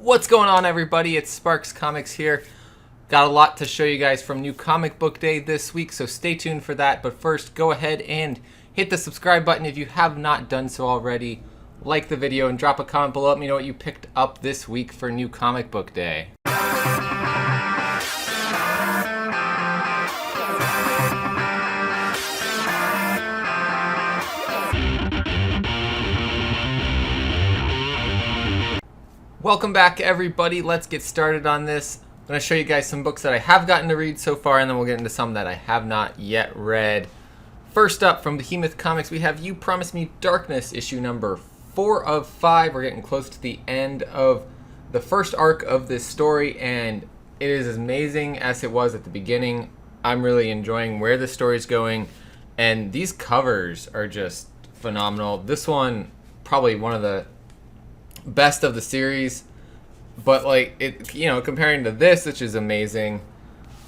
What's going on, everybody? It's Sparks Comics here. Got a lot to show you guys from New Comic Book Day this week, so stay tuned for that. But first, go ahead and hit the subscribe button if you have not done so already. Like the video and drop a comment below. Let me know what you picked up this week for New Comic Book Day. Welcome back, everybody. Let's get started on this. I'm going to show you guys some books that I have gotten to read so far, and then we'll get into some that I have not yet read. First up, from Behemoth Comics, we have You Promised Me Darkness, issue number 4 of 5. We're getting close to the end of the first arc of this story, and it is as amazing as it was at the beginning. I'm really enjoying where the story's going, and these covers are just phenomenal. This one, probably one of the best of the series, but like it, comparing to this, which is amazing,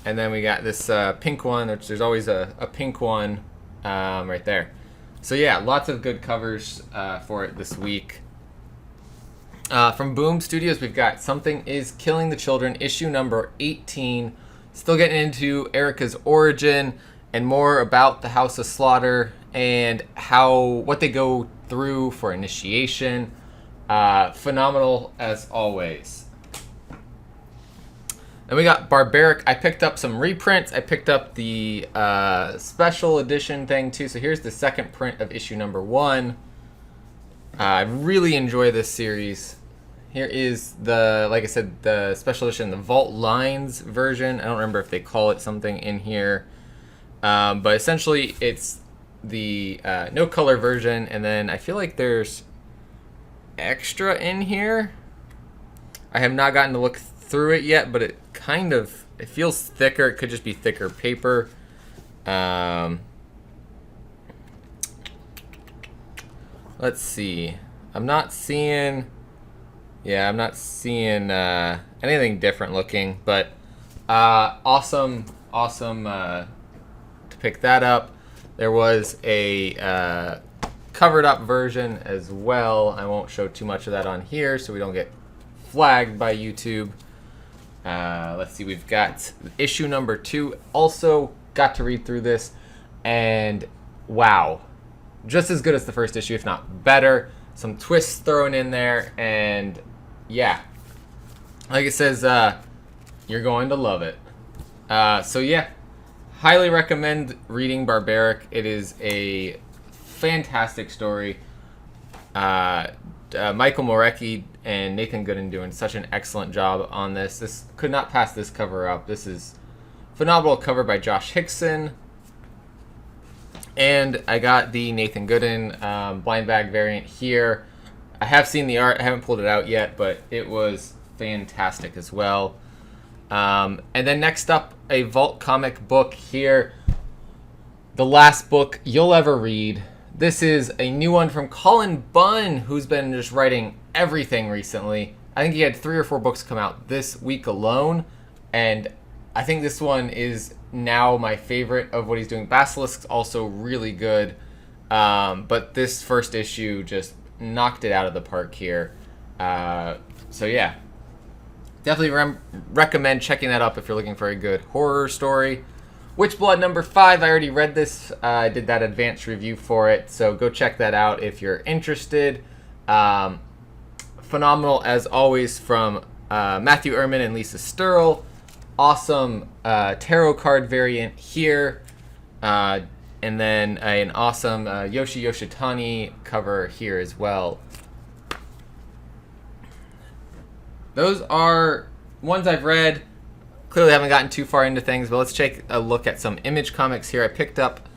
and then we got this pink one, which there's always a pink one right there. So yeah, lots of good covers for it this week. From Boom Studios, we've got Something Is Killing the Children, issue number 18. Still getting into Erica's origin and more about the House of Slaughter and what they go through for initiation. Phenomenal as always. Then we got Barbaric. I picked up some reprints. I picked up the special edition thing too. So here's the second print of issue number 1. I really enjoy this series. Here is like I said, the special edition, the Vault Lines version. I don't remember if they call it something in here. But essentially it's the no color version. And then I feel like there's extra in here. I have not gotten to look through it yet, but it feels thicker. It could just be thicker paper. Let's see. I'm not seeing anything different looking, but awesome to pick that up. There was a covered up version as well. I won't show too much of that on here so we don't get flagged by YouTube. Let's see, we've got issue number 2. Also got to read through this, and wow, just as good as the first issue, if not better. Some twists thrown in there, and yeah, like it says, you're going to love it. So yeah, highly recommend reading Barbaric. It is a fantastic story. Michael Morecki and Nathan Gooden doing such an excellent job on this. This could not pass this cover up. This is phenomenal cover by Josh Hickson. And I got the Nathan Gooden blind bag variant here. I have seen the art. I haven't pulled it out yet, but it was fantastic as well. And then next up, a Vault comic book here. The last book you'll ever read. This is a new one from Colin Bunn, who's been just writing everything recently. I think he had 3 or 4 books come out this week alone, and I think this one is now my favorite of what he's doing. Basilisk's also really good, but this first issue just knocked it out of the park here. So yeah, definitely recommend checking that up if you're looking for a good horror story. Witchblood number 5, I already read this. I did that advanced review for it, so go check that out if you're interested. Phenomenal as always from Matthew Ehrman and Lisa Sturl. Awesome tarot card variant here, and then an awesome Yoshi Yoshitani cover here as well. Those are ones I've read. Clearly haven't gotten too far into things, but let's take a look at some Image comics here. I picked up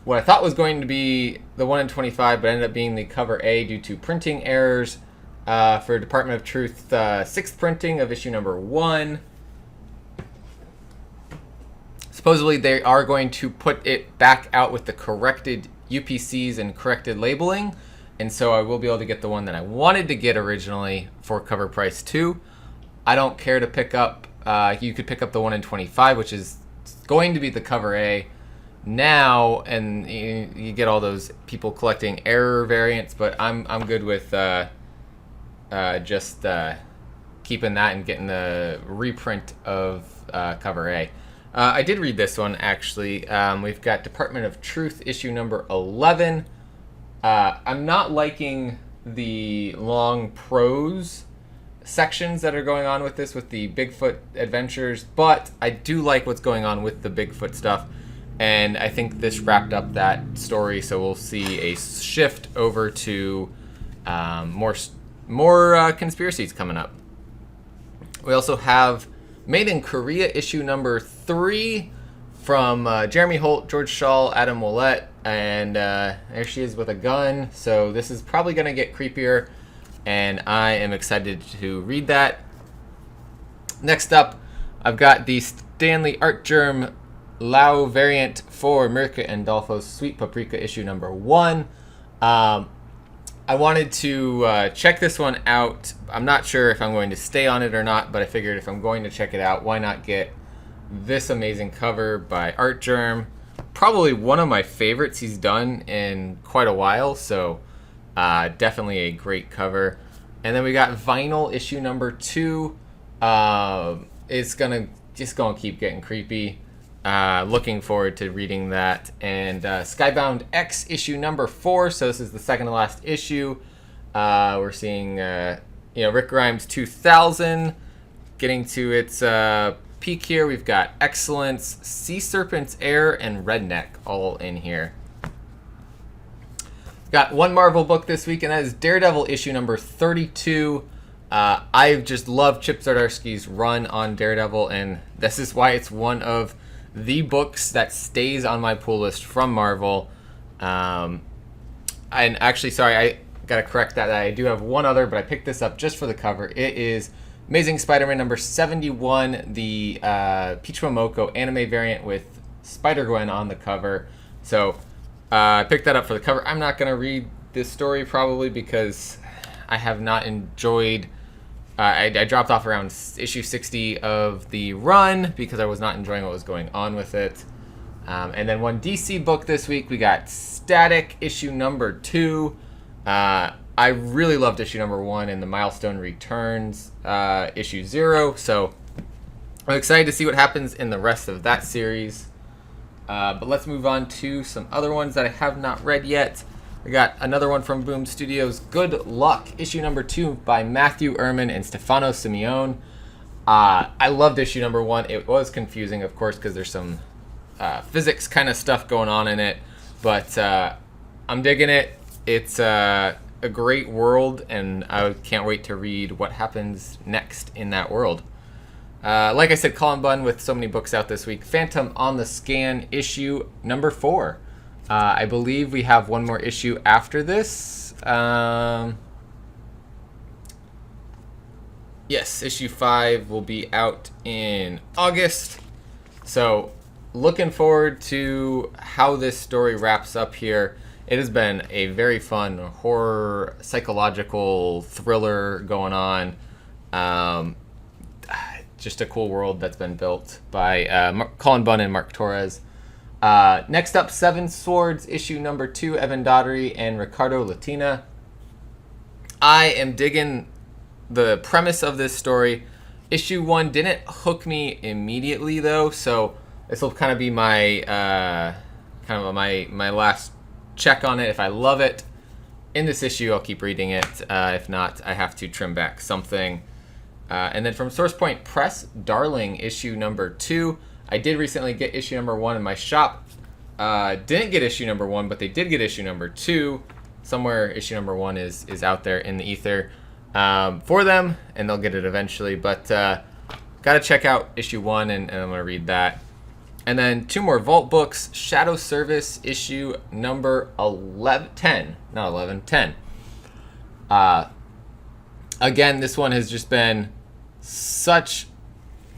what I thought was going to be the 1 in 25, but ended up being the cover A due to printing errors for Department of Truth 6th printing of issue number 1. Supposedly they are going to put it back out with the corrected UPCs and corrected labeling, and so I will be able to get the one that I wanted to get originally for cover price 2. I don't care to pick up. You could pick up the 1 in 25, which is going to be the cover A now, and you get all those people collecting error variants. But I'm good with just keeping that and getting the reprint of cover A. I did read this one, actually. We've got Department of Truth, issue number 11. I'm not liking the long prose sections that are going on with this, with the Bigfoot adventures, but I do like what's going on with the Bigfoot stuff, and I think this wrapped up that story, so we'll see a shift over to more conspiracies coming up. We also have Made in Korea, issue number 3 from Jeremy Holt, George Shaw, Adam Willett, and there she is with a gun. So this is probably going to get creepier, and I am excited to read that. Next up, I've got the Stanley Art Germ Lao variant for Mirka and Dolfo's Sweet Paprika, issue number 1. I wanted to check this one out. I'm not sure if I'm going to stay on it or not, but I figured if I'm going to check it out, why not get this amazing cover by Art Germ. Probably one of my favorites he's done in quite a while, so definitely a great cover. And then we got Vinyl, issue number 2. It's just gonna keep getting creepy. Looking forward to reading that. And Skybound X, issue number 4. So this is the second to last issue. We're seeing Rick Grimes 2000 getting to its peak here. We've got Excellence, Sea Serpent's Air, and Redneck all in here. Got one Marvel book this week, and that is Daredevil issue number 32. I've just loved Chip Zdarsky's run on Daredevil, and this is why it's one of the books that stays on my pull list from Marvel. And actually, sorry, I gotta correct that. I do have one other, but I picked this up just for the cover. It is Amazing Spider-Man number 71, the Peach Momoko anime variant with Spider-Gwen on the cover. So I picked that up for the cover. I'm not gonna read this story probably because I have not enjoyed. I dropped off around issue 60 of the run because I was not enjoying what was going on with it. And then one DC book this week, we got Static, issue number 2. I really loved issue number 1 and the Milestone Returns, issue 0. So I'm excited to see what happens in the rest of that series. But let's move on to some other ones that I have not read yet. We got another one from Boom Studios, Good Luck, issue number 2 by Matthew Ehrman and Stefano Simeone. I loved issue number 1. It was confusing, of course, because there's some physics kind of stuff going on in it. But I'm digging it. It's a great world, and I can't wait to read what happens next in that world. Like I said, Colin Bunn with so many books out this week. Phantom on the Scan, issue number 4. I believe we have one more issue after this. Yes, issue 5 will be out in August. So, looking forward to how this story wraps up here. It has been a very fun horror, psychological thriller going on. Just a cool world that's been built by Colin Bunn and Mark Torres. Next up, Seven Swords, issue number 2, Evan Daugherty and Ricardo Latina. I am digging the premise of this story. Issue 1 didn't hook me immediately, though, so this will kind of be my my last check on it. If I love it in this issue, I'll keep reading it. If not, I have to trim back something. And then from Source Point Press, Darling, issue number 2. I did recently get issue number 1 in my shop. Didn't get issue number 1, but they did get issue number 2. Somewhere issue number 1 is out there in the ether for them, and they'll get it eventually. But gotta check out issue 1, and I'm gonna read that. And then 2 more Vault books. Shadow Service, issue number 10. Again, this one has just been such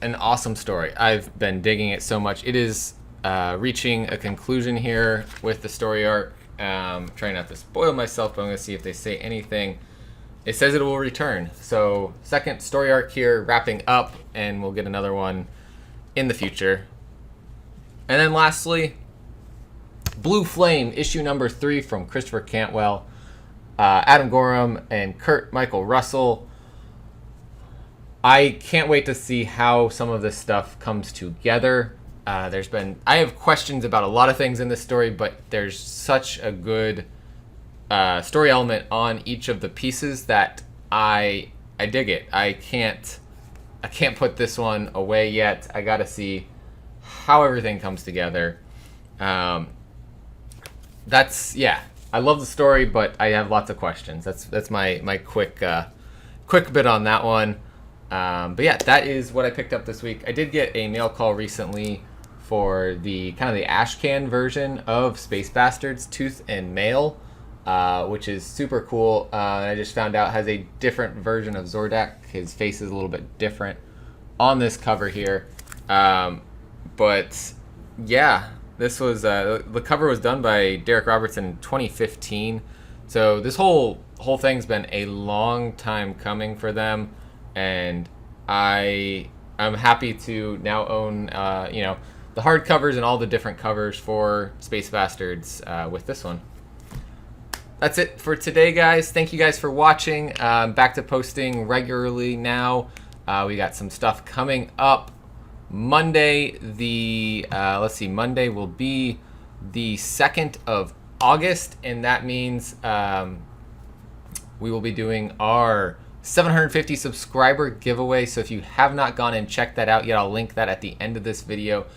an awesome story. I've been digging it so much. It is reaching a conclusion here with the story arc. Trying not to spoil myself, but I'm going to see if they say anything. It says it will return. So, second story arc here wrapping up, and we'll get another one in the future. And then lastly, Blue Flame, issue number 3 from Christopher Cantwell, Adam Gorham, and Kurt Michael Russell. I can't wait to see how some of this stuff comes together. I have questions about a lot of things in this story, but there's such a good story element on each of the pieces that I dig it. I can't put this one away yet. I gotta see how everything comes together. I love the story, but I have lots of questions. That's my quick bit on that one. But yeah, that is what I picked up this week. I did get a mail call recently for the kind of the ashcan version of Space Bastards Tooth and Mail, which is super cool. I just found out has a different version of Zordak. His face is a little bit different on this cover here. But yeah, this was the cover was done by Derek Robertson in 2015. So this whole thing's been a long time coming for them, and I'm happy to now own the hardcovers and all the different covers for Space Bastards with this one. That's it for today, guys. Thank you guys for watching. Back to posting regularly now. We got some stuff coming up. Monday, Monday will be the 2nd of August, and that means we will be doing our 750 subscriber giveaway. So if you have not gone and checked that out yet, I'll link that at the end of this video.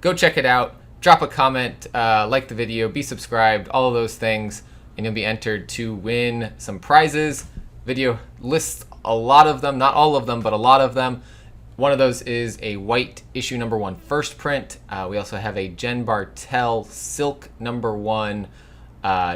Go check it out. Drop a comment, like the video, be subscribed, all of those things, and you'll be entered to win some prizes. Video lists a lot of them, not all of them, but a lot of them. One of those is a white issue #1 first print. We also have a Jen Bartel silk #1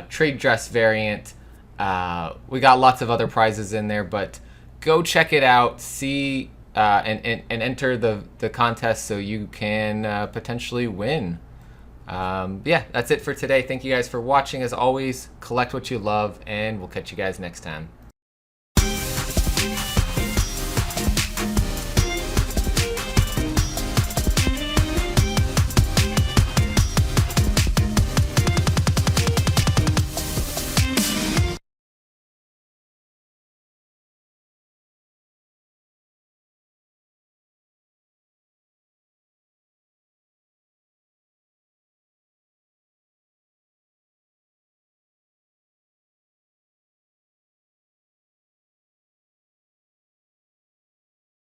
trade dress variant. We got lots of other prizes in there, but go check it out, see and enter the contest so you can potentially win. Yeah, that's it for today. Thank you guys for watching. As always, collect what you love, and we'll catch you guys next time.